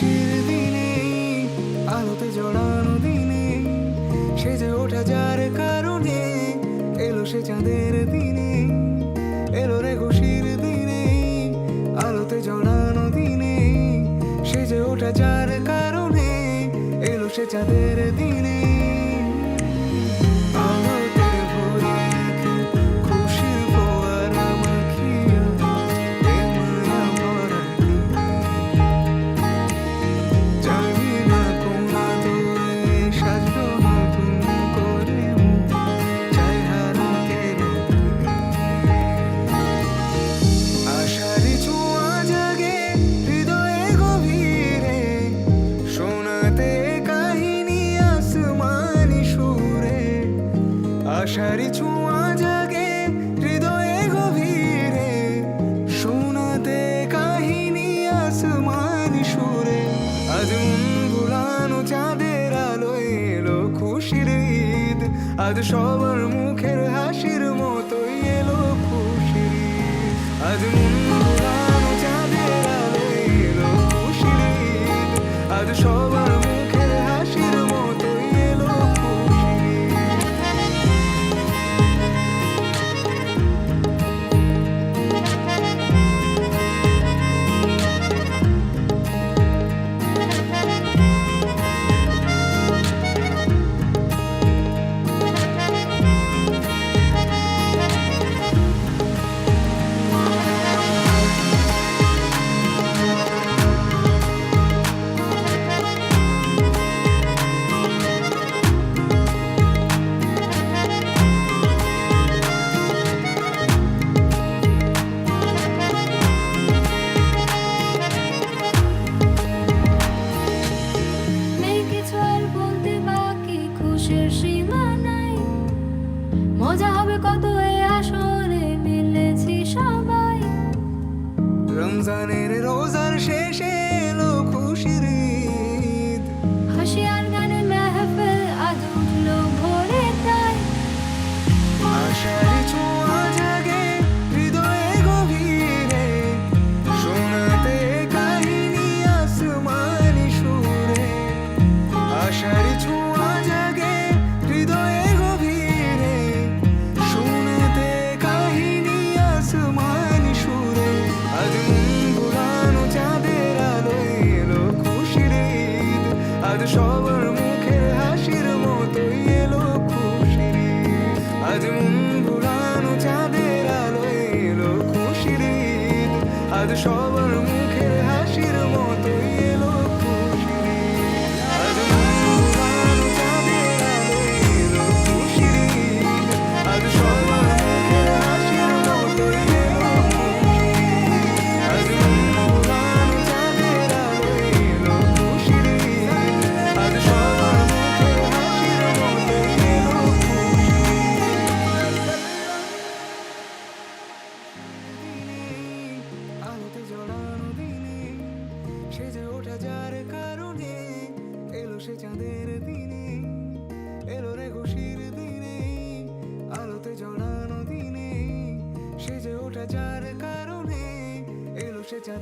খুশির দিনে, আলোতে জড়ানো দিনে সেজে ওঠা যার কারণে এলো সে চাঁদের দিনে। এলো রে খুশির দিনে, আলোতে জড়ানো দিনে সেজে ওঠা যার কারণে এলো সে চাঁদের দিনে। আলোতে ভরে রেখে খুশির ফোয়ারা মাখিয়া এ মায়া ভরা দিনে। জানি না কোন আদরে সাজবো নতুন করে মুখ, চাই হারাতে দিনে। আশারি ছোঁয়া জাগে হৃদয়ে গভীরে, শোনাতে কাহিনী আসমানি সুরে। আশারি ছোঁয়া জাগে হৃদয়ে গভীরে, শোনাতে কাহিনী আসমানি সুরে। আজ মন ভুলানো চাঁদের আলোয় এলো খুশির ঈদ, আজ সবার মুখের হাসির মতোই এলো খুশির ঈদ। আজ মন ভুলানো চাঁদের আলোয় এলো খুশির ঈদ, আজ সবার মুখের হাসির মতোই এলো খুশির ঈদ। নেই কিছু আর বলতে বাকি, খুশির সীমা নাই। মজা হবে কত এ আসরে মিলেছি সবাই। রমজানের রোজার শেষে এলো খুশির ঈদ, হাসি আর গানে মেহফিল আজ উঠলো ভোরে তাই। আশারি ছোঁয়া জাগে হৃদয়ে গভীরে, শোনাতে কাহিনী আসমানি সুরে। আশারি ছোঁয়া জাগে হৃদয়ে গভীরে, শোনাতে কাহিনী আসমানি সুরে। আজ মন ভুলানো চাঁদের আলোয় এলো খুশির ঈদ, আজ সবার মুখের হাসির মতোই এলো খুশির ঈদ। আজ মন ভুলানো চাঁদের আলোয় এলো খুশির ঈদ, আজ সবার মুখের হাসির মতোই এলো খুশির ঈদ। আজ মন ভুলানো চাঁদের আলোয় এলো খুশির ঈদ, আজ সবার মুখের হাসির মতোই এলো খুশির ঈদ। আজ মন ভুলানো চাঁদের আলোয় এলো খুশির ঈদ, আজ সবার মুখের হাসির মতোই এলো খুশির ঈদ। আলোতে জড়ানো দিনে সেজে ওঠা যার কারণে এলো সে চাঁদের দিনে। এলো রে খুশির দিনে, আলোতে জড়ানো দিনে সেজে ওঠা যার